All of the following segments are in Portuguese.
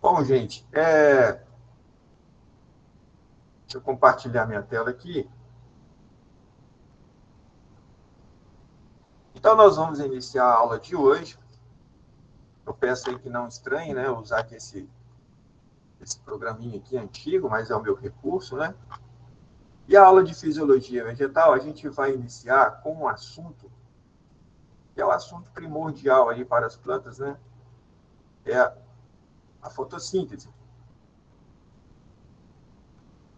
Bom, gente, deixa eu compartilhar minha tela aqui. Então, nós vamos iniciar a aula de hoje. Eu peço aí que não estranhe, né, usar aqui esse programinha aqui antigo, mas é o meu recurso, né? E a aula de fisiologia vegetal, a gente vai iniciar com um assunto, que é o assunto primordial aí para as plantas, né? É a fotossíntese.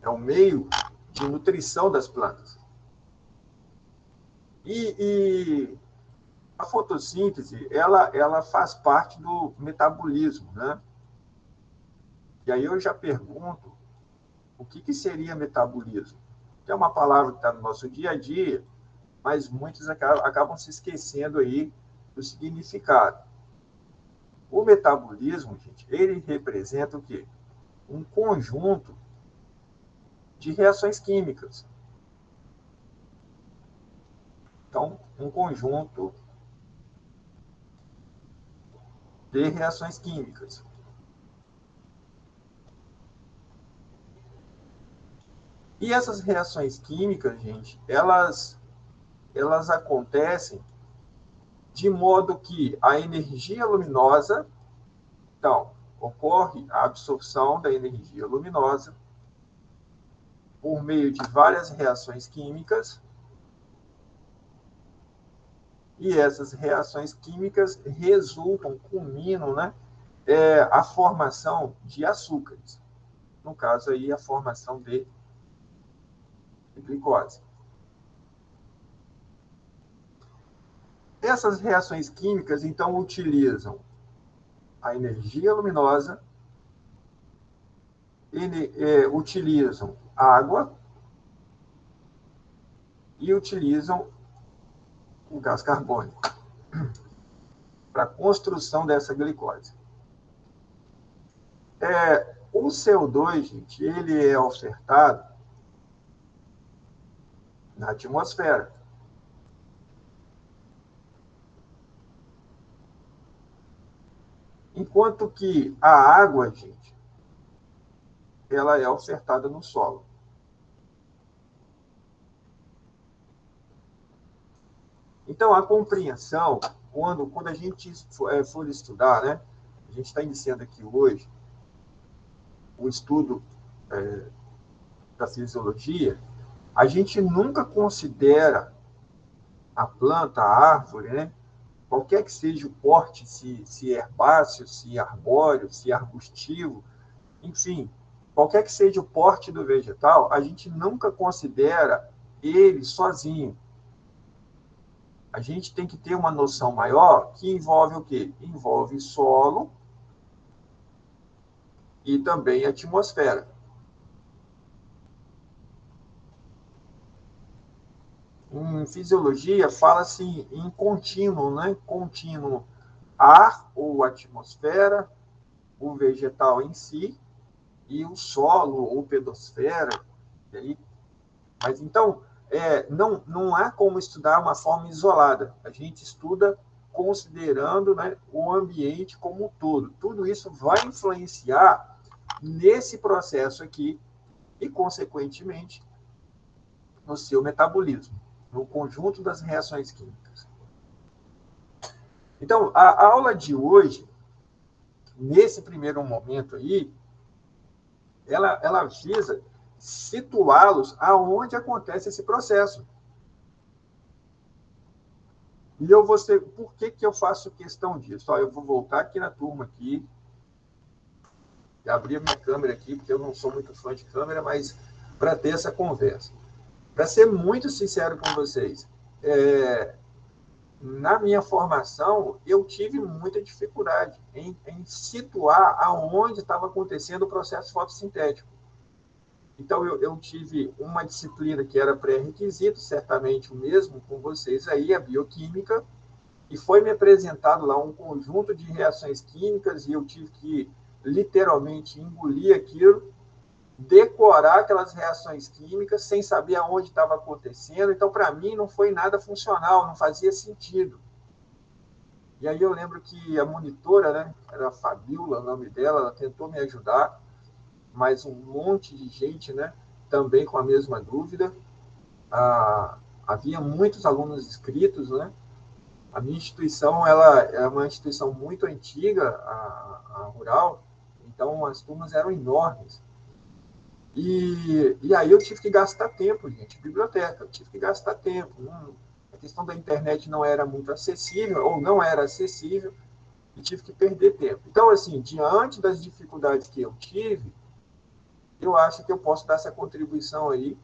É o meio de nutrição das plantas. E a fotossíntese, ela faz parte do metabolismo, né? E aí eu já pergunto, o que seria metabolismo? Que é uma palavra que está no nosso dia a dia, mas muitos acabam se esquecendo aí do significado. O metabolismo, gente, ele representa o quê? Um conjunto de reações químicas. Então, um conjunto de reações químicas. E essas reações químicas, gente, elas acontecem de modo que a energia luminosa, então, ocorre a absorção da energia luminosa por meio de várias reações químicas, e essas reações químicas resultam, culminam, né, a formação de açúcares. No caso aí, a formação de glicose. Essas reações químicas, então, utilizam a energia luminosa, utilizam água e utilizam o gás carbônico para a construção dessa glicose. O CO2, gente, ele é ofertado na atmosfera. Enquanto que a água, gente, ela é ofertada no solo. Então, a compreensão, quando a gente for estudar, né? A gente está iniciando aqui hoje o estudo da fisiologia, a gente nunca considera a planta, a árvore, né? Qualquer que seja o porte, se herbáceo, se arbóreo, se arbustivo, enfim, qualquer que seja o porte do vegetal, a gente nunca considera ele sozinho. A gente tem que ter uma noção maior que envolve o quê? Envolve solo e também atmosfera. Em fisiologia, fala-se em contínuo, né? Contínuo ar ou atmosfera, o vegetal em si, e o solo ou pedosfera. Mas então, não há como estudar uma forma isolada. A gente estuda considerando, né, o ambiente como um todo. Tudo isso vai influenciar nesse processo aqui e, consequentemente, no seu metabolismo, no conjunto das reações químicas. Então, a aula de hoje, nesse primeiro momento aí, ela visa situá-los aonde acontece esse processo. E eu vou ser, por que eu faço questão disso? Eu vou voltar aqui na turma aqui, abrir a minha câmera aqui, porque eu não sou muito fã de câmera, mas para ter essa conversa. Para ser muito sincero com vocês, na minha formação, eu tive muita dificuldade em situar aonde estava acontecendo o processo fotossintético. Então, eu tive uma disciplina que era pré-requisito, certamente o mesmo com vocês aí, a bioquímica, e foi me apresentado lá um conjunto de reações químicas e eu tive que, literalmente, engolir aquilo decorar aquelas reações químicas sem saber aonde estava acontecendo. Então, para mim, não foi nada funcional, não fazia sentido. E aí eu lembro que a monitora, né, era a Fabiola, o nome dela, ela tentou me ajudar, mas um monte de gente, né, também com a mesma dúvida. Havia muitos alunos inscritos, né? A minha instituição ela é uma instituição muito antiga, a Rural, então as turmas eram enormes. E aí eu tive que gastar tempo, gente, biblioteca, eu tive que gastar tempo. A questão da internet não era muito acessível, ou não era acessível, e tive que perder tempo. Então, assim, diante das dificuldades que eu tive, eu acho que eu posso dar essa contribuição aí,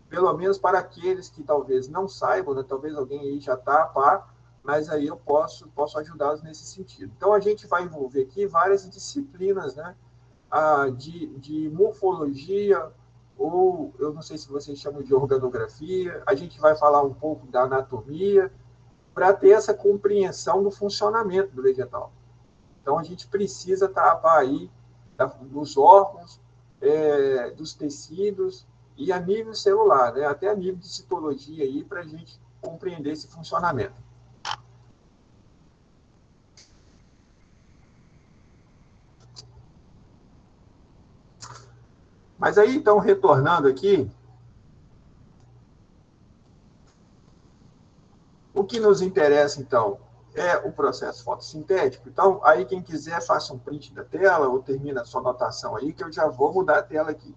pelo menos para aqueles que talvez não saibam, né? Talvez alguém aí já está a par, mas aí eu posso ajudá-los nesse sentido. Então, a gente vai envolver aqui várias disciplinas, né? De morfologia, ou eu não sei se vocês chamam de organografia, a gente vai falar um pouco da anatomia, para ter essa compreensão do funcionamento do vegetal. Então, a gente precisa estar aí dos órgãos, dos tecidos, e a nível celular, né? Até a nível de citologia, para a gente compreender esse funcionamento. Mas aí, então, retornando aqui, o que nos interessa, então, é o processo fotossintético. Então, aí quem quiser, faça um print da tela ou termina a sua anotação aí, que eu já vou mudar a tela aqui.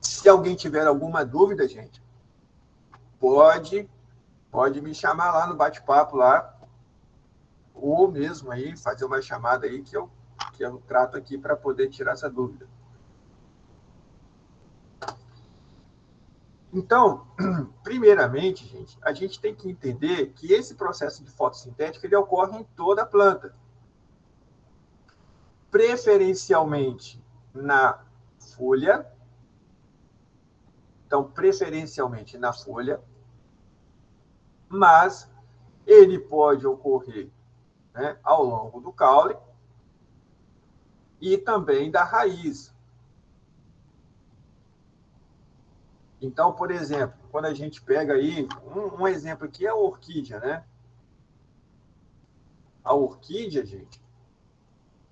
Se alguém tiver alguma dúvida, gente, pode me chamar lá no bate-papo lá, ou mesmo aí, fazer uma chamada aí que eu trato aqui para poder tirar essa dúvida. Então, primeiramente, gente, a gente tem que entender que esse processo de fotossintética ele ocorre em toda a planta. Preferencialmente na folha. Então, preferencialmente na folha, mas ele pode ocorrer, né, ao longo do caule e também da raiz. Então, por exemplo, quando a gente pega aí, um exemplo aqui é a orquídea, né? A orquídea, gente,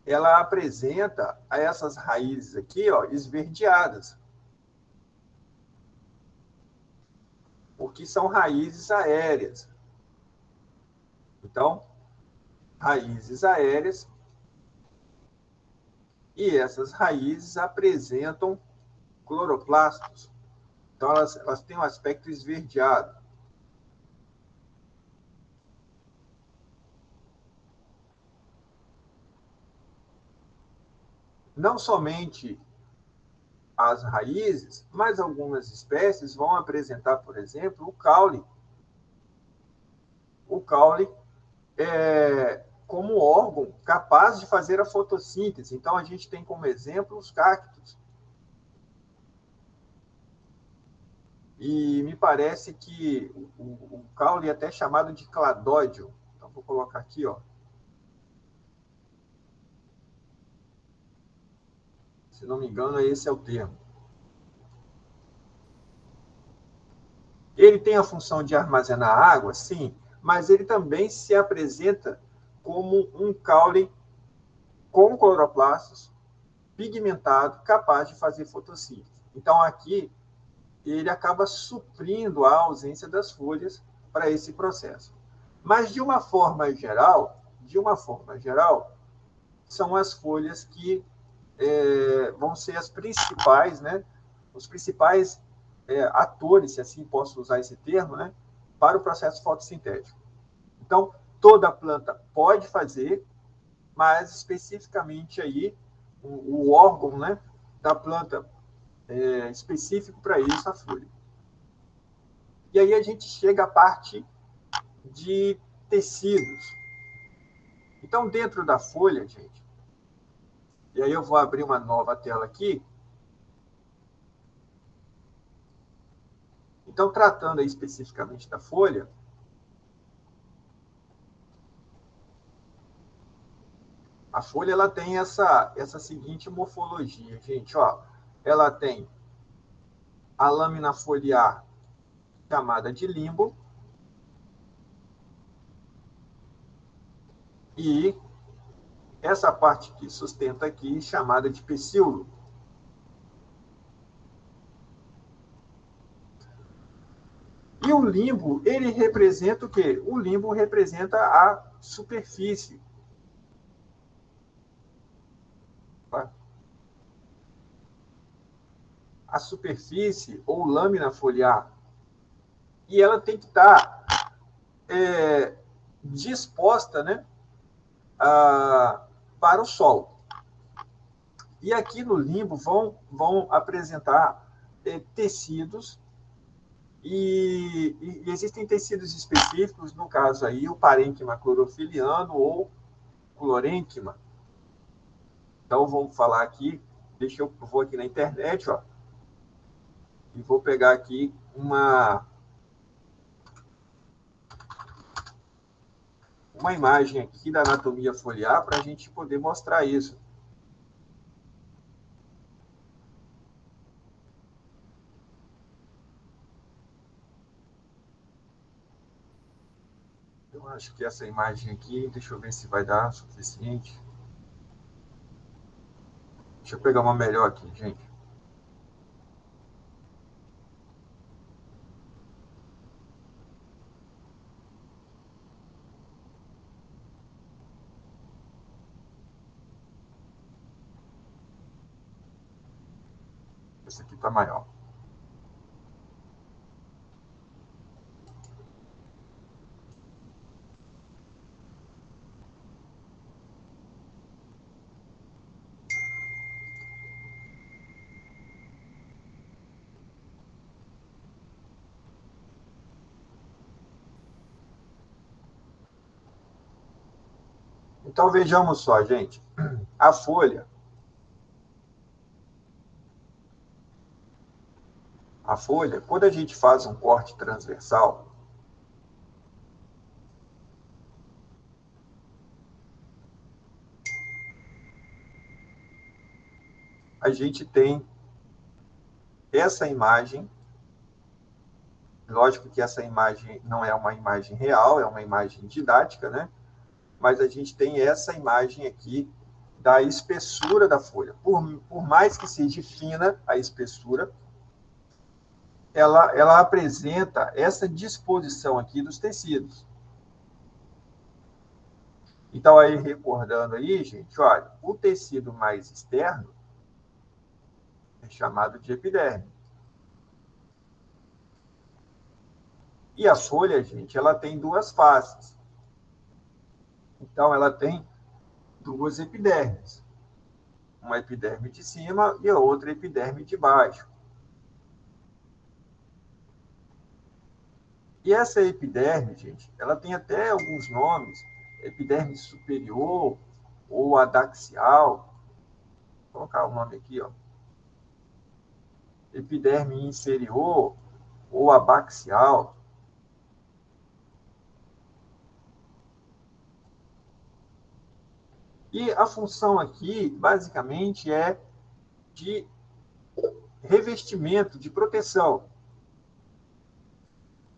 ela apresenta essas raízes aqui, ó, esverdeadas. Porque são raízes aéreas. Então, raízes aéreas, e essas raízes apresentam cloroplastos. Então, elas têm um aspecto esverdeado. Não somente as raízes, mas algumas espécies vão apresentar, por exemplo, o caule. O caule como órgão capaz de fazer a fotossíntese. Então, a gente tem como exemplo os cactos. E me parece que o caule é até chamado de cladódio. Então, vou colocar aqui, ó. Se não me engano, esse é o termo. Ele tem a função de armazenar água, sim, mas ele também se apresenta como um caule com cloroplastos, pigmentado, capaz de fazer fotossíntese. Então, aqui, ele acaba suprindo a ausência das folhas para esse processo. Mas, de uma forma geral, são as folhas que vão ser as principais, né? Os principais atores, se assim posso usar esse termo, né? Para o processo fotossintético. Então, toda planta pode fazer, mas especificamente aí o órgão, né, da planta específico para isso, a folha. E aí a gente chega à parte de tecidos. Então, dentro da folha, gente, e aí eu vou abrir uma nova tela aqui. Então, tratando aí especificamente da folha, A folha ela tem essa seguinte morfologia, gente. Ó, ela tem a lâmina foliar chamada de limbo e essa parte que sustenta aqui chamada de pecíolo. E o limbo, ele representa o quê? O limbo representa a superfície. A superfície ou lâmina foliar. E ela tem que estar disposta, né, para o sol. E aqui no limbo vão apresentar tecidos e existem tecidos específicos, no caso aí o parênquima clorofiliano ou clorênquima. Então vamos falar aqui, eu vou aqui na internet, ó, e vou pegar aqui uma imagem aqui da anatomia foliar para a gente poder mostrar isso. Eu acho que essa imagem aqui, deixa eu ver se vai dar o suficiente. Deixa eu pegar uma melhor aqui, gente. Essa aqui está maior. Então vejamos só, gente. A folha, quando a gente faz um corte transversal, a gente tem essa imagem. Lógico que essa imagem não é uma imagem real, é uma imagem didática, né? Mas a gente tem essa imagem aqui da espessura da folha. Por mais que seja fina a espessura, ela apresenta essa disposição aqui dos tecidos. Então, aí, recordando aí, gente, olha, o tecido mais externo é chamado de epiderme. E a folha, gente, ela tem duas faces. Então, ela tem duas epidermes. Uma epiderme de cima e a outra epiderme de baixo. E essa epiderme, gente, ela tem até alguns nomes, epiderme superior ou adaxial. Vou colocar o nome aqui, ó. Epiderme inferior ou abaxial. E a função aqui, basicamente, é de revestimento, de proteção.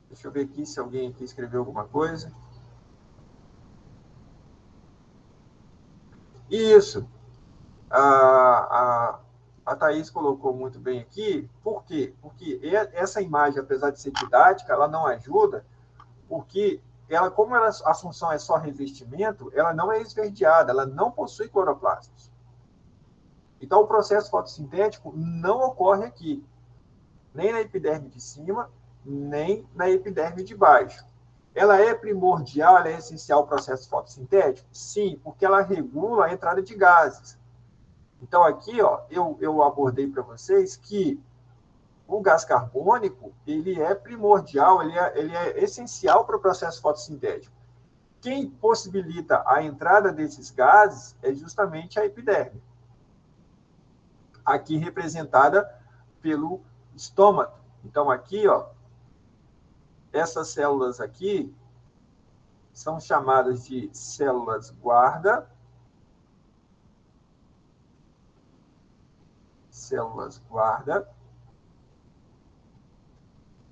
Deixa eu ver aqui se alguém aqui escreveu alguma coisa. Isso. A Thaís colocou muito bem aqui. Por quê? Porque essa imagem, apesar de ser didática, ela não ajuda, porque como a função é só revestimento, ela não é esverdeada, ela não possui cloroplastos. Então, o processo fotossintético não ocorre aqui, nem na epiderme de cima, nem na epiderme de baixo. Ela é primordial, ela é essencial ao processo fotossintético? Sim, porque ela regula a entrada de gases. Então, aqui, ó, eu abordei para vocês que o gás carbônico ele é primordial, ele é essencial para o processo fotossintético. Quem possibilita a entrada desses gases é justamente a epiderme, aqui representada pelo estômago. Então, aqui, ó, essas células aqui são chamadas de células guarda células guarda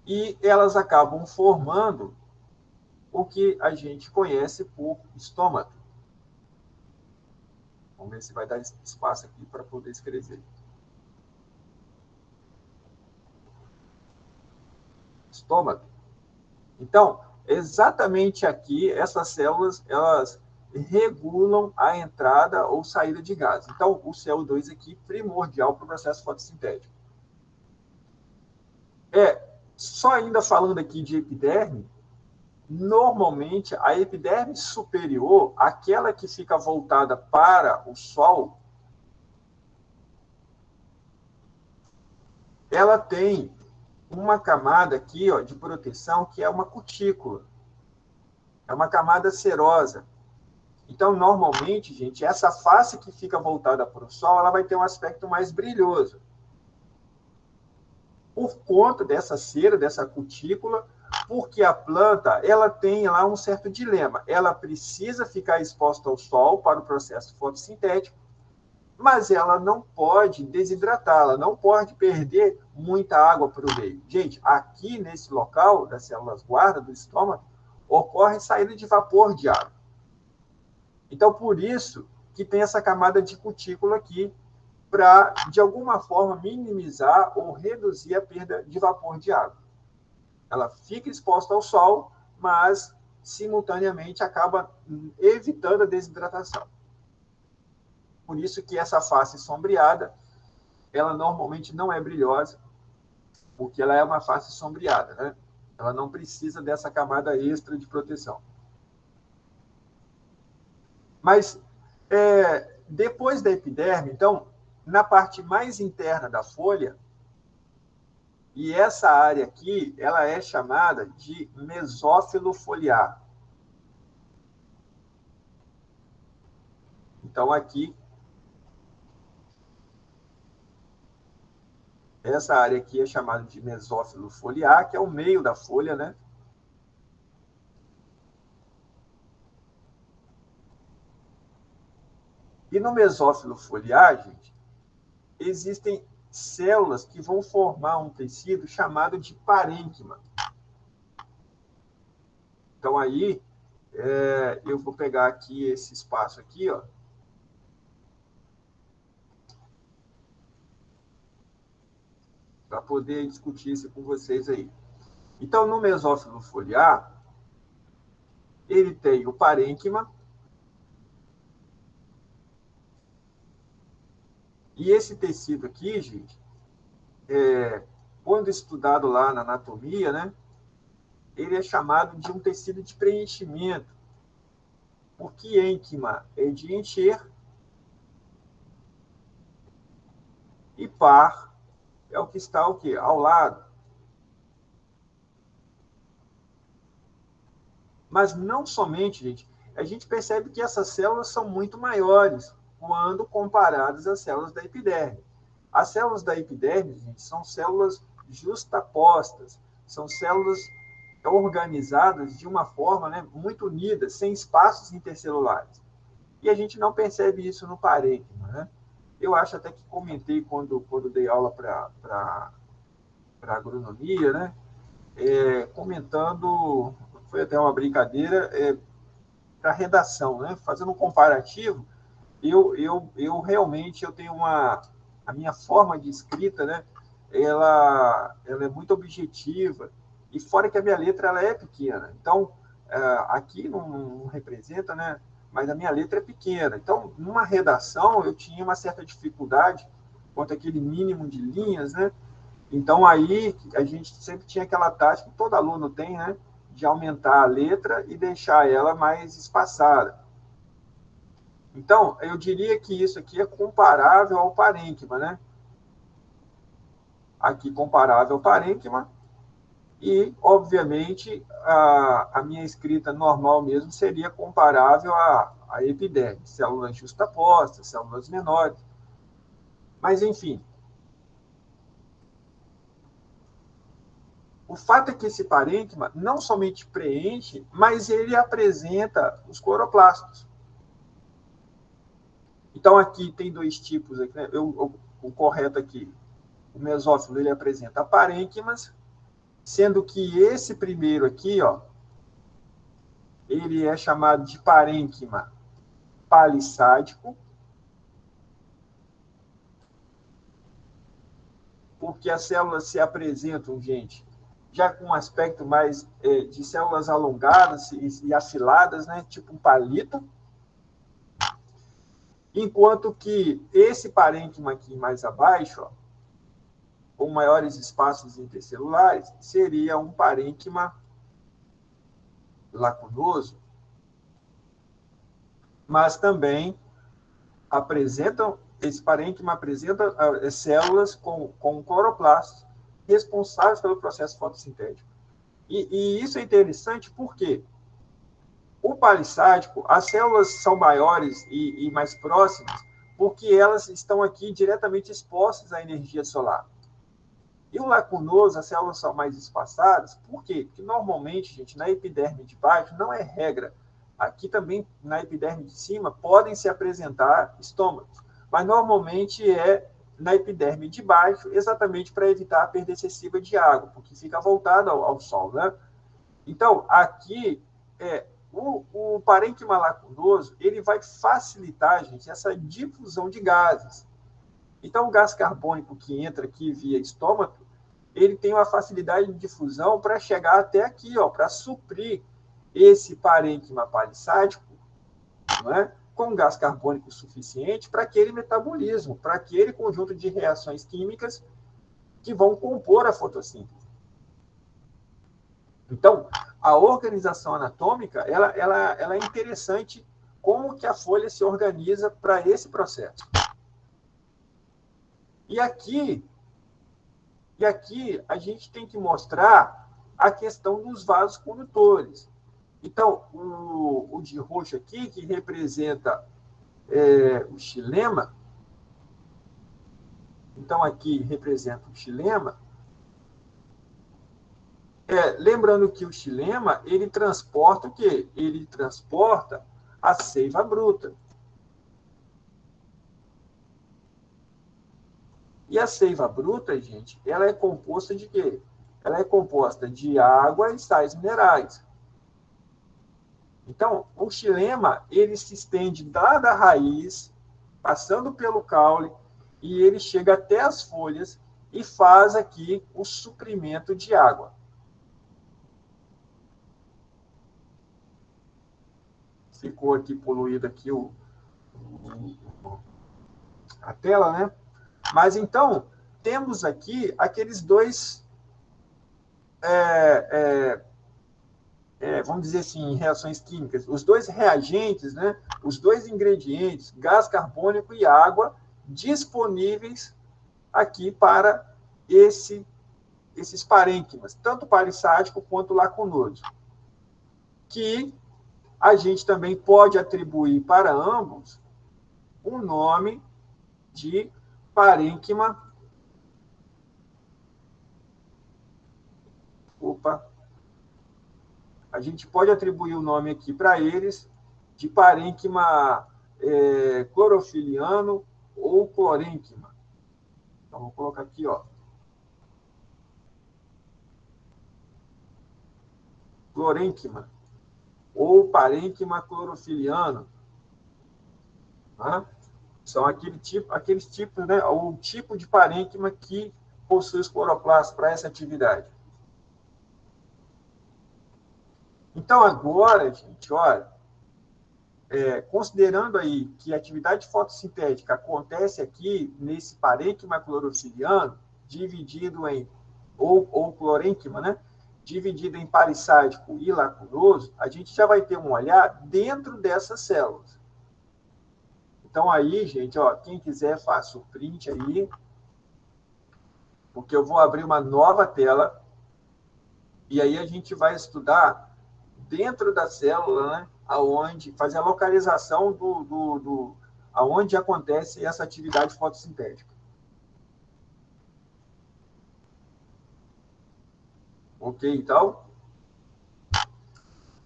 e elas acabam formando o que a gente conhece por estômato. Vamos ver se vai dar espaço aqui para poder escrever. Estômago. Então, exatamente aqui, essas células, elas regulam a entrada ou saída de gás. Então, o CO2 aqui é primordial para o processo fotossintético. Só ainda falando aqui de epiderme, normalmente a epiderme superior, aquela que fica voltada para o sol, ela tem uma camada aqui, ó, de proteção, que é uma cutícula. É uma camada serosa. Então, normalmente, gente, essa face que fica voltada para o sol, ela vai ter um aspecto mais brilhoso. Por conta dessa cera, dessa cutícula, porque a planta, ela tem lá um certo dilema. Ela precisa ficar exposta ao sol para o processo fotossintético, mas ela não pode desidratar, ela não pode perder muita água para o meio. Gente, aqui nesse local das células guarda do estômago, ocorre saída de vapor de água. Então, por isso que tem essa camada de cutícula aqui, para, de alguma forma, minimizar ou reduzir a perda de vapor de água. Ela fica exposta ao sol, mas, simultaneamente, acaba evitando a desidratação. Por isso que essa face sombreada, ela normalmente não é brilhosa, porque ela é uma face sombreada, né? Ela não precisa dessa camada extra de proteção. Mas, depois da epiderme, então, na parte mais interna da folha, e essa área aqui, ela é chamada de mesófilo foliar. Então, aqui, essa área aqui é chamada de mesófilo foliar, que é o meio da folha, né? E no mesófilo foliar, gente, existem células que vão formar um tecido chamado de parênquima. Então, aí, eu vou pegar aqui esse espaço aqui, ó. Para poder discutir isso com vocês aí. Então, no mesófilo foliar, ele tem o parênquima, e esse tecido aqui, gente, quando estudado lá na anatomia, né, ele é chamado de um tecido de preenchimento, porque ênquima é de encher e par é o que está o quê? Ao lado. Mas não somente, gente, a gente percebe que essas células são muito maiores quando comparadas às células da epiderme. As células da epiderme, gente, são células justapostas, são células organizadas de uma forma, né, muito unida, sem espaços intercelulares. E a gente não percebe isso no parênquima, né? Eu acho até que comentei quando dei aula para agronomia, né? Comentando, foi até uma brincadeira, para redação, né? Fazendo um comparativo, eu realmente eu tenho a minha forma de escrita, né? Ela é muito objetiva, e fora que a minha letra ela é pequena. Então, aqui não representa, né? Mas a minha letra é pequena. Então, numa redação, eu tinha uma certa dificuldade quanto àquele mínimo de linhas, né? Então, aí, a gente sempre tinha aquela tática que todo aluno tem, né? De aumentar a letra e deixar ela mais espaçada. Então, eu diria que isso aqui é comparável ao parênquima, né? Aqui, comparável ao parênquima. E, obviamente, a minha escrita normal mesmo seria comparável à epiderme, células justapostas, células menores. Mas, enfim. O fato é que esse parênquima não somente preenche, mas ele apresenta os cloroplastos. Então, aqui tem dois tipos. Aqui, né? o correto aqui, o mesófilo, ele apresenta parênquimas, sendo que esse primeiro aqui, ó, ele é chamado de parênquima palissádico, porque as células se apresentam, gente, já com um aspecto mais de células alongadas e afiladas, né, tipo um palito, enquanto que esse parênquima aqui mais abaixo, ó, com maiores espaços intercelulares, seria um parênquima lacunoso, mas também esse parênquima apresenta células com cloroplastos responsáveis pelo processo fotossintético. E isso é interessante porque o palissádico, as células são maiores e mais próximas porque elas estão aqui diretamente expostas à energia solar. E o lacunoso, as células são mais espaçadas. Por quê? Porque normalmente, gente, na epiderme de baixo, não é regra. Aqui também, na epiderme de cima, podem se apresentar estômagos. Mas normalmente é na epiderme de baixo, exatamente para evitar a perda excessiva de água, porque fica voltada ao sol, né? Então, aqui, o parênquima lacunoso, ele vai facilitar, gente, essa difusão de gases. Então, o gás carbônico que entra aqui via estômago, ele tem uma facilidade de difusão para chegar até aqui, para suprir esse parênquima palissádico, não é? Com gás carbônico suficiente para aquele metabolismo, para aquele conjunto de reações químicas que vão compor a fotossíntese. Então, a organização anatômica, ela é interessante como que a folha se organiza para esse processo. E aqui a gente tem que mostrar a questão dos vasos condutores. Então, o de roxo aqui, que representa o xilema, então aqui representa o xilema, lembrando que o xilema, ele transporta o quê? Ele transporta a seiva bruta. E a seiva bruta, gente, ela é composta de quê? Ela é composta de água e sais minerais. Então, o xilema, ele se estende da raiz, passando pelo caule, e ele chega até as folhas e faz aqui o suprimento de água. Ficou aqui poluído aqui a tela, né? Mas então, temos aqui aqueles dois, vamos dizer assim, reações químicas, os dois reagentes, né? Os dois ingredientes, gás carbônico e água, disponíveis aqui para esses parênquimas, tanto palissádico quanto lacunoso, que a gente também pode atribuir para ambos um nome de parênquima. A gente pode atribuir o nome aqui para eles de parênquima clorofiliano ou clorênquima. Então, vou colocar aqui, clorênquima ou parênquima clorofiliano. Né? São aqueles tipos, né? O tipo de parênquima que possui os cloroplastos para essa atividade. Então, agora, gente, olha, considerando aí que a atividade fotossintética acontece aqui nesse parênquima clorofiliano, dividido em, ou clorênquima, né? Dividido em palissádico e lacunoso, a gente já vai ter um olhar dentro dessas células. Então, aí, gente, quem quiser, faça o print aí, porque eu vou abrir uma nova tela, e aí a gente vai estudar dentro da célula, né, aonde fazer a localização aonde acontece essa atividade fotossintética. Ok, então?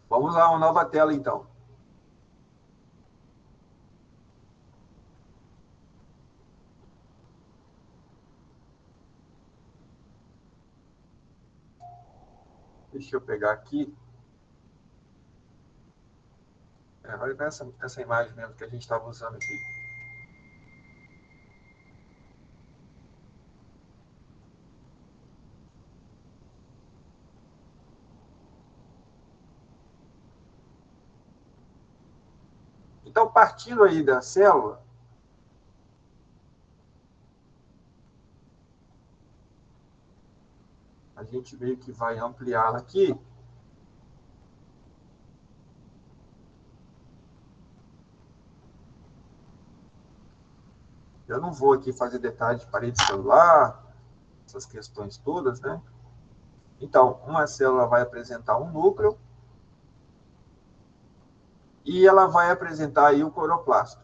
Vamos lá, uma nova tela, então. Deixa eu pegar aqui. Olha essa imagem mesmo que a gente estava usando aqui. Então, partindo aí da célula, a gente meio que vai ampliá-la aqui. Eu não vou aqui fazer detalhes de parede celular, essas questões todas, né? Então, uma célula vai apresentar um núcleo e ela vai apresentar aí o cloroplasto.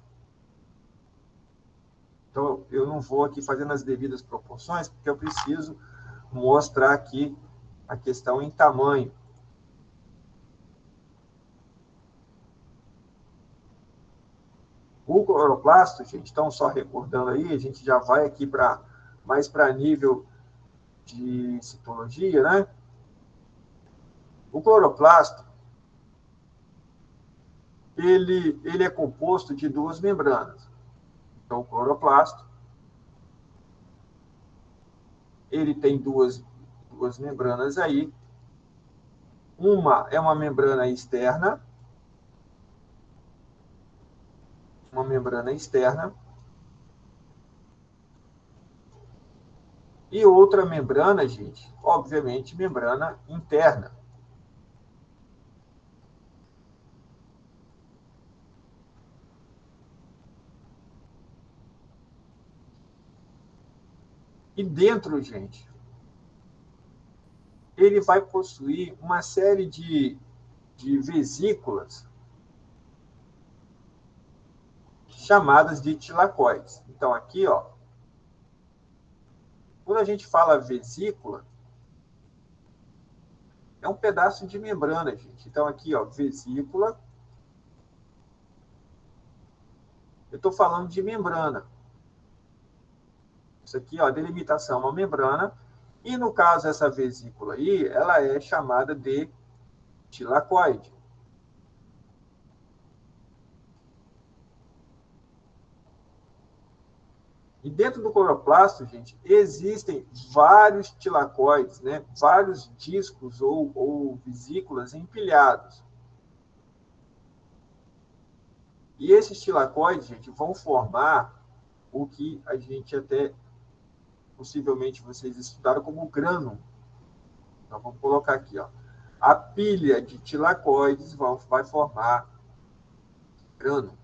Então, eu não vou aqui fazendo as devidas proporções, porque eu preciso mostrar aqui a questão em tamanho. O cloroplasto, gente, então só recordando aí, a gente já vai aqui mais para nível de citologia, né? O cloroplasto, ele é composto de duas membranas. Então, o cloroplasto, ele tem duas membranas aí. Uma é uma membrana externa, e outra membrana, gente, obviamente, membrana interna. E dentro, gente, ele vai possuir uma série de vesículas chamadas de tilacoides. Então, aqui, ó, quando a gente fala vesícula, é um pedaço de membrana, gente. Então, aqui, ó, vesícula. Eu estou falando de membrana. Isso aqui, ó, a delimitação é uma membrana. E, no caso, essa vesícula aí, ela é chamada de tilacoide. E dentro do cloroplasto, gente, existem vários tilacoides, né? Vários discos ou vesículas empilhados. E esses tilacoides, gente, vão formar o que a gente até, possivelmente, vocês estudaram como grânulo. Então, vamos colocar aqui, ó. A pilha de tilacoides vai formar grânulo.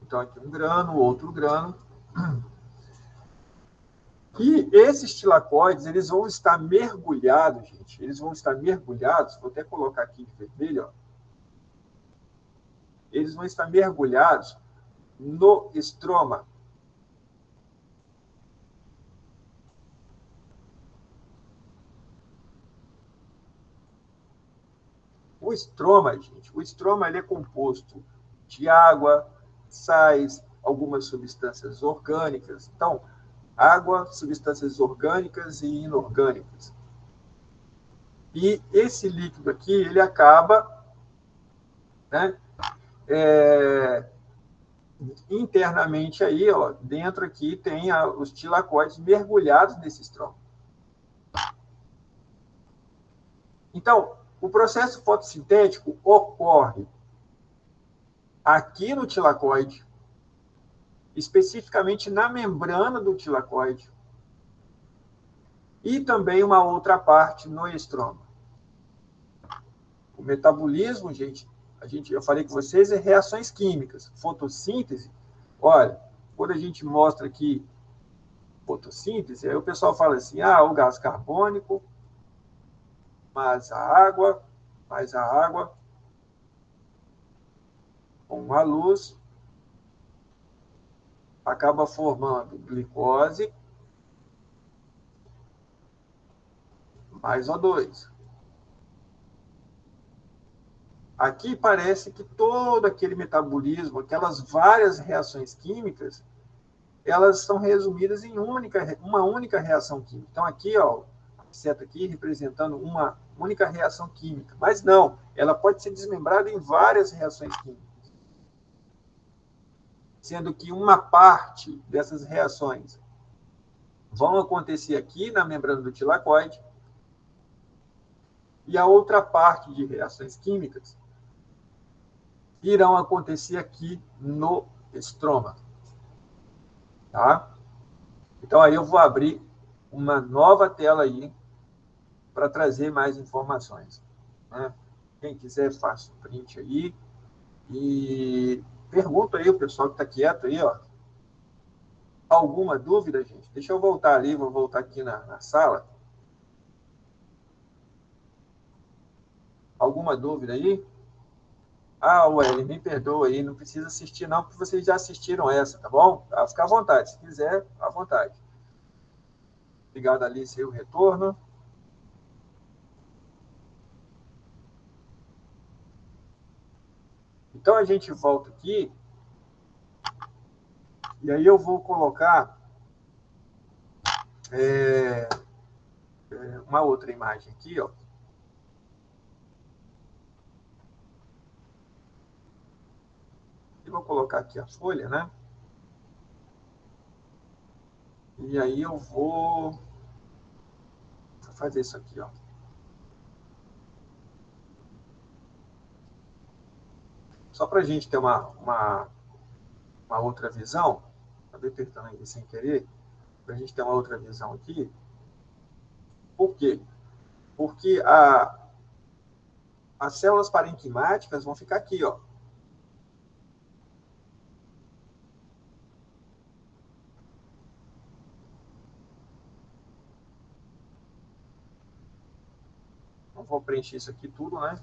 Então, aqui um grânulo, outro grânulo. E esses tilacoides, eles vão estar mergulhados, gente. Eles vão estar mergulhados, vou até colocar aqui de vermelho, ó. Eles vão estar mergulhados no estroma. O estroma, gente, o estroma ele é composto de água, sais, algumas substâncias orgânicas. Então, água, substâncias orgânicas e inorgânicas. E esse líquido aqui, ele acaba, né, internamente aí, ó, dentro aqui tem os tilacoides mergulhados nesse estroma. Então, o processo fotossintético ocorre aqui no tilacoide, especificamente na membrana do tilacoide, e também uma outra parte no estroma. O metabolismo, gente, eu falei com vocês, é reações químicas. Fotossíntese, olha, quando a gente mostra aqui fotossíntese, aí o pessoal fala assim, o gás carbônico, mais a água, com a luz, acaba formando glicose mais O2. Aqui parece que todo aquele metabolismo, aquelas várias reações químicas, elas estão resumidas em uma única reação química. Então, aqui, ó, seta aqui representando uma única reação química. Mas não, ela pode ser desmembrada em várias reações químicas. Sendo que uma parte dessas reações vão acontecer aqui na membrana do tilacoide e a outra parte de reações químicas irão acontecer aqui no estroma. Tá? Então, aí eu vou abrir uma nova tela aí para trazer mais informações. Né? Quem quiser, faça um print aí. E pergunta aí o pessoal que está quieto aí, ó. Alguma dúvida, gente? Deixa eu voltar ali, vou voltar aqui na sala. Alguma dúvida aí? Ah, Ué, me perdoa aí, não precisa assistir não, porque vocês já assistiram essa, tá bom? Tá, fica à vontade, se quiser, à vontade. Obrigado, Alice, aí o retorno. Então, a gente volta aqui, e aí eu vou colocar uma outra imagem aqui, ó. E vou colocar aqui a folha, né? E aí eu vou fazer isso aqui, ó. Só para a gente ter uma outra visão, acabei apertando aí sem querer, para a gente ter uma outra visão aqui. Por quê? Porque as células parenquimáticas vão ficar aqui, ó. Não vou preencher isso aqui tudo, né?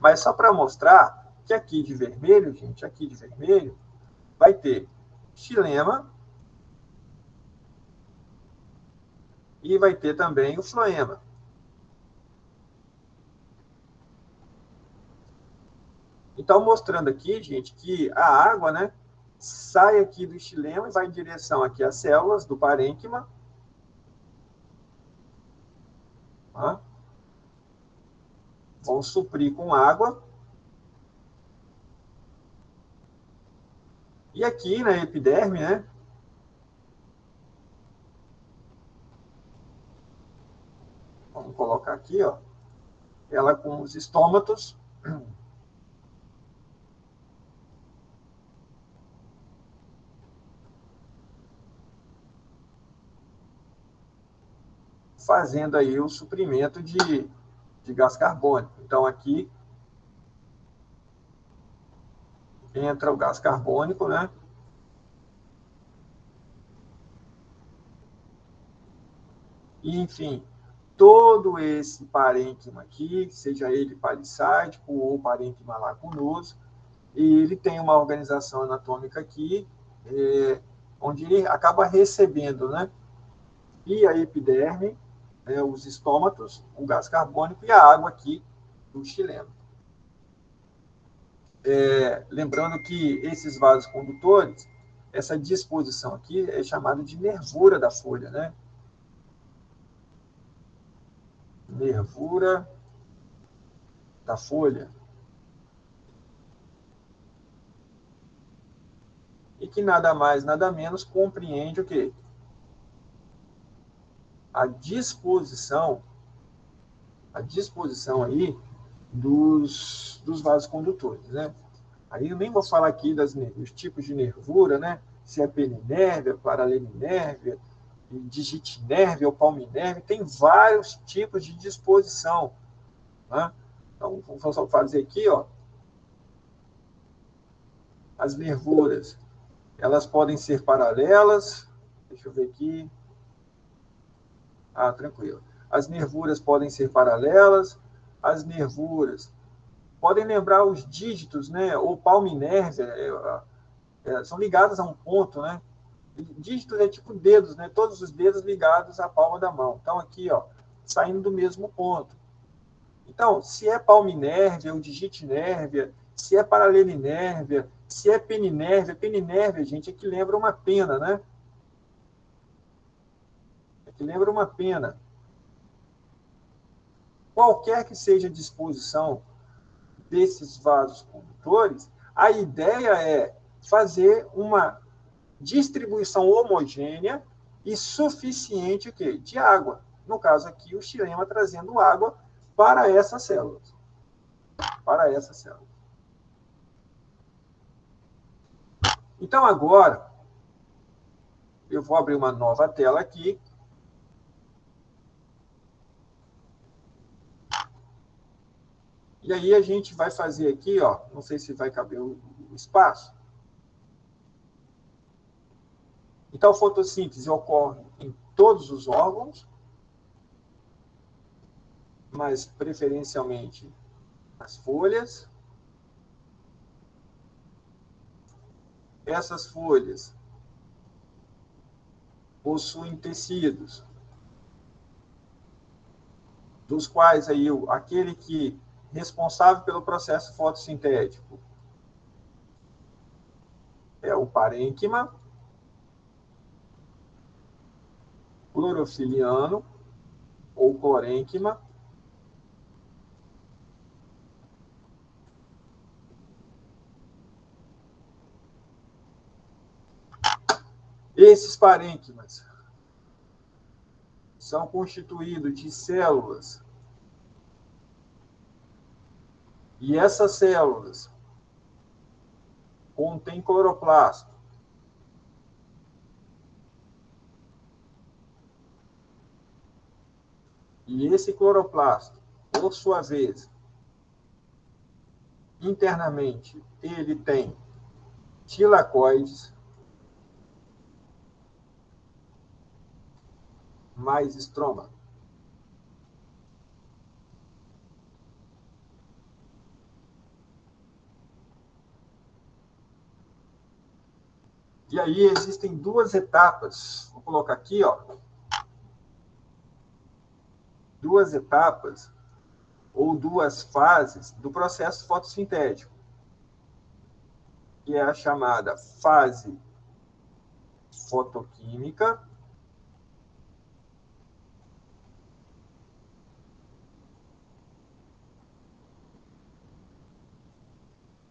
Mas só para mostrar que aqui de vermelho, gente, aqui de vermelho, vai ter xilema e vai ter também o floema. Então, mostrando aqui, gente, que a água, né, sai aqui do xilema e vai em direção aqui às células do parênquima. Tá? Vão suprir com água. E aqui na epiderme, né, vamos colocar aqui, ó, ela com os estômatos. Fazendo aí o suprimento de gás carbônico. Então, aqui entra o gás carbônico, né? E, enfim, todo esse parênquima aqui, seja ele palissádico ou parênquima lacunoso, e ele tem uma organização anatômica aqui, onde ele acaba recebendo, né? E a epiderme, os estômatos, o gás carbônico e a água aqui do xilema. Lembrando que esses vasos condutores, essa disposição aqui é chamada de nervura da folha, né? Nervura da folha. E que nada mais, nada menos compreende o quê? A disposição aí dos vasos condutores, né? Aí eu nem vou falar aqui dos tipos de nervura, né? Se é peninérvia, paralelinérvia, digitinérvia ou palminérvia, tem vários tipos de disposição. Né? Então, vou só fazer aqui, ó. As nervuras, elas podem ser paralelas. Deixa eu ver aqui. Ah, tranquilo. As nervuras podem ser paralelas. As nervuras podem lembrar os dígitos, né? Ou palminérvia, são ligadas a um ponto, né? Dígitos é tipo dedos, né? Todos os dedos ligados à palma da mão. Então, aqui, ó, saindo do mesmo ponto. Então, se é palminérvia ou digitinérvia, se é paralelinérvia, se é peninérvia, gente, é que lembra uma pena, né? É que lembra uma pena. qualquer que seja a disposição desses vasos condutores, a ideia é fazer uma distribuição homogênea e suficiente de água. No caso aqui, o xilema trazendo água para essas células. Para essas células. Então, agora, eu vou abrir uma nova tela aqui. E aí a gente vai fazer aqui, ó, não sei se vai caber o espaço. Então, a fotossíntese ocorre em todos os órgãos, mas preferencialmente nas folhas. Essas folhas possuem tecidos, dos quais aí aquele que é responsável pelo processo fotossintético é o parênquima, clorofiliano ou clorênquima. Esses parênquimas são constituídos de células. E essas células contêm cloroplasto. E esse cloroplasto, por sua vez, internamente, ele tem tilacoides, mais estroma. E aí existem duas etapas. Vou colocar aqui, ó. Duas etapas ou duas fases do processo fotossintético, que é a chamada fase fotoquímica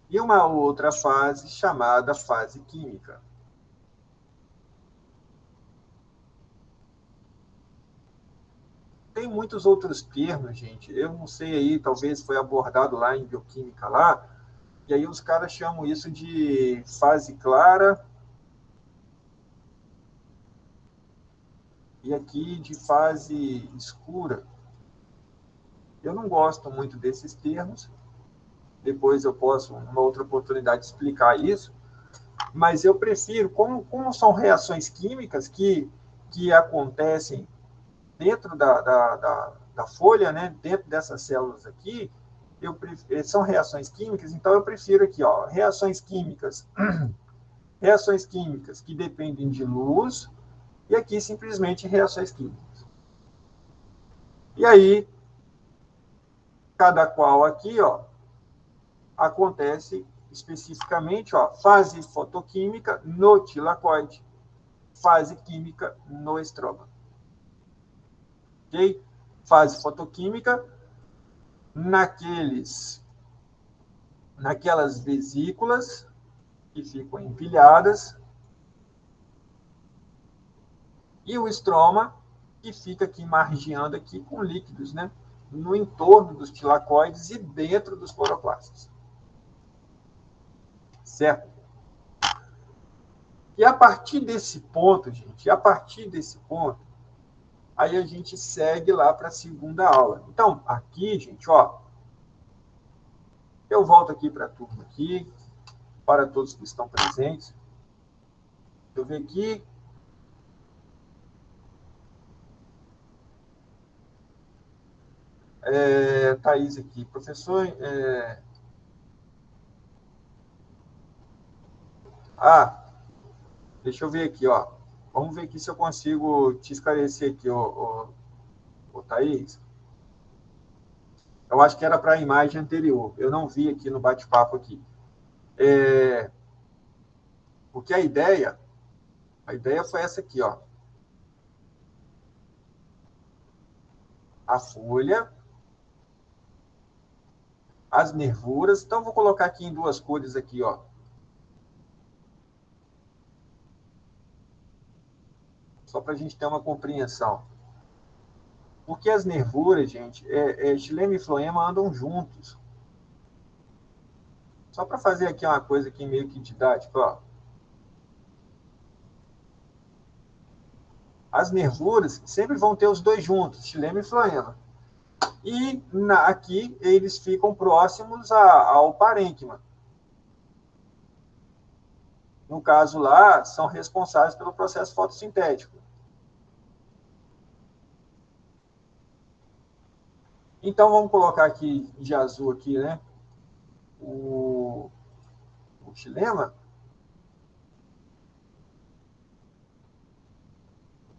e uma outra fase chamada fase química. Tem muitos outros termos, gente. Eu não sei aí, talvez foi abordado lá em bioquímica lá, e aí os caras chamam isso de fase clara e aqui de fase escura. Eu não gosto muito desses termos. Depois eu posso, numa outra oportunidade, explicar isso. Mas eu prefiro, como são reações químicas que acontecem dentro da folha, né, dentro dessas células aqui, são reações químicas, então eu prefiro aqui, ó, reações químicas que dependem de luz, e aqui simplesmente reações químicas. E aí, cada qual aqui, ó, acontece especificamente, ó, fase fotoquímica no tilacoide, fase química no estroma. Ok? Fase fotoquímica naquelas vesículas que ficam empilhadas, e o estroma, que fica aqui margeando aqui com líquidos, né, no entorno dos tilacoides e dentro dos cloroplastos. Certo? E a partir desse ponto, gente, aí a gente segue lá para a segunda aula. Então, aqui, gente, ó, eu volto aqui para a turma aqui, para todos que estão presentes. Deixa eu ver aqui. Thaís aqui, professor. Deixa eu ver aqui, ó. Vamos ver aqui se eu consigo te esclarecer aqui, ô Thaís. Eu acho que era para a imagem anterior. Eu não vi aqui no bate-papo aqui. Porque a ideia foi essa aqui, ó. A folha, as nervuras. Então, vou colocar aqui em duas cores aqui, ó. Só para a gente ter uma compreensão. Porque as nervuras, gente, xilema e floema andam juntos. Só para fazer aqui uma coisa aqui meio que didática, ó. As nervuras sempre vão ter os dois juntos, xilema e floema. E aqui eles ficam próximos ao parênquima. No caso lá, são responsáveis pelo processo fotossintético. Então, vamos colocar aqui de azul aqui, né? O xilema.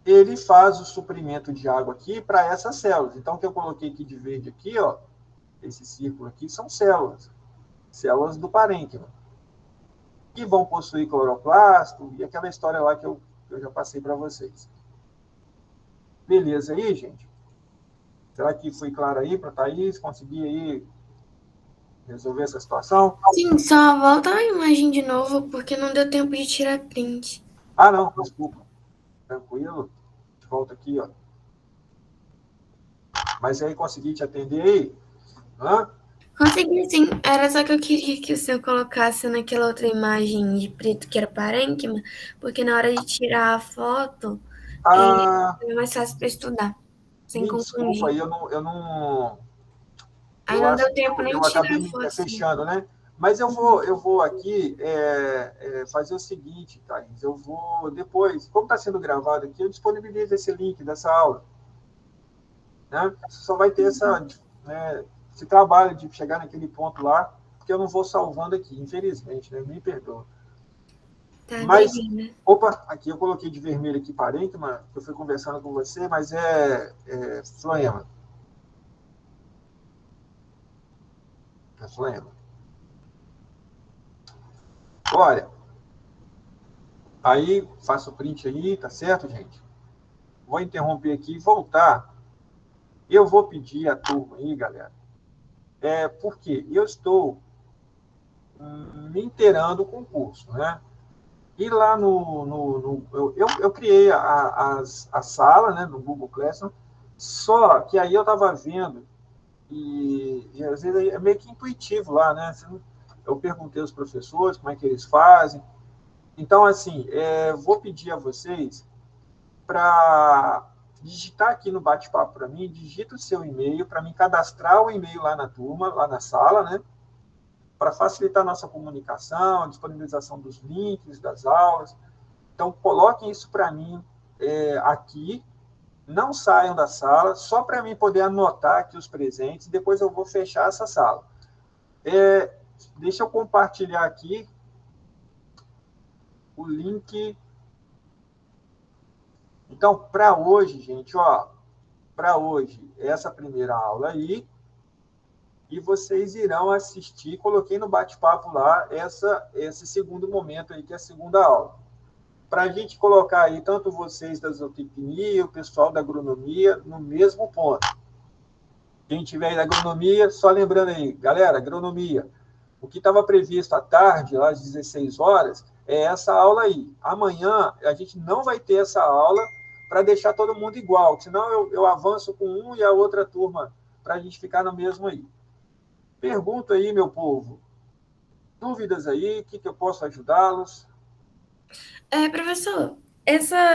Ele faz o suprimento de água aqui para essas células. Então, o que eu coloquei aqui de verde aqui, ó, esse círculo aqui, são células do parênquima, que vão possuir cloroplasto e aquela história lá que eu já passei para vocês. Beleza aí, gente? Será que foi claro aí para a Thaís? Consegui aí resolver essa situação? Sim, só volta a imagem de novo, porque não deu tempo de tirar print. Ah, não, desculpa. Tranquilo. Volta aqui, ó. Mas aí consegui te atender aí? Hã? Consegui, sim. Era só que eu queria que o senhor colocasse naquela outra imagem de preto que era parênquima, porque na hora de tirar a foto, Ah, é mais fácil para estudar, sem me desculpa, confundir. Aí eu não acho deu que tempo nem eu de tirar a acabei foto, sim. fechando, né? Mas eu vou aqui fazer o seguinte, Thaís. Eu vou depois, como está sendo gravado aqui, eu disponibilizo esse link dessa aula. Né? Você só vai ter esse trabalho de chegar naquele ponto lá, porque eu não vou salvando aqui, infelizmente, né? Me perdoa. Tá, Mas, obrigada. opa, aqui eu coloquei de vermelho aqui parênquima, que eu fui conversando com você, mas é floema. É floema. Olha, aí faço o print aí, tá certo, gente? Vou interromper aqui e voltar. Eu vou pedir a turma aí, galera, porque eu estou me inteirando com o curso, né? E lá eu criei a sala, né, no Google Classroom, só que aí eu estava vendo, e às vezes é meio que intuitivo lá, né? Eu perguntei aos professores como é que eles fazem. Então, assim, vou pedir a vocês para digitar aqui no bate-papo para mim, digita o seu e-mail, para mim cadastrar o e-mail lá na turma, lá na sala, né? Para facilitar a nossa comunicação, a disponibilização dos links, das aulas. Então, coloquem isso para mim aqui, não saiam da sala, só para mim poder anotar aqui os presentes, depois eu vou fechar essa sala. Deixa eu compartilhar aqui o link. Então, para hoje, gente, ó, para hoje, essa primeira aula aí, e vocês irão assistir, coloquei no bate-papo lá, esse segundo momento aí, que é a segunda aula. Para a gente colocar aí tanto vocês da zootecnia, o pessoal da agronomia, no mesmo ponto. Quem tiver aí da agronomia, só lembrando aí, galera, agronomia, o que estava previsto à tarde, lá às 16 horas, é essa aula aí. Amanhã a gente não vai ter essa aula para deixar todo mundo igual, senão eu avanço com um e a outra turma para a gente ficar no mesmo aí. Pergunta aí, meu povo. Dúvidas aí? O que eu posso ajudá-los? Professor, essa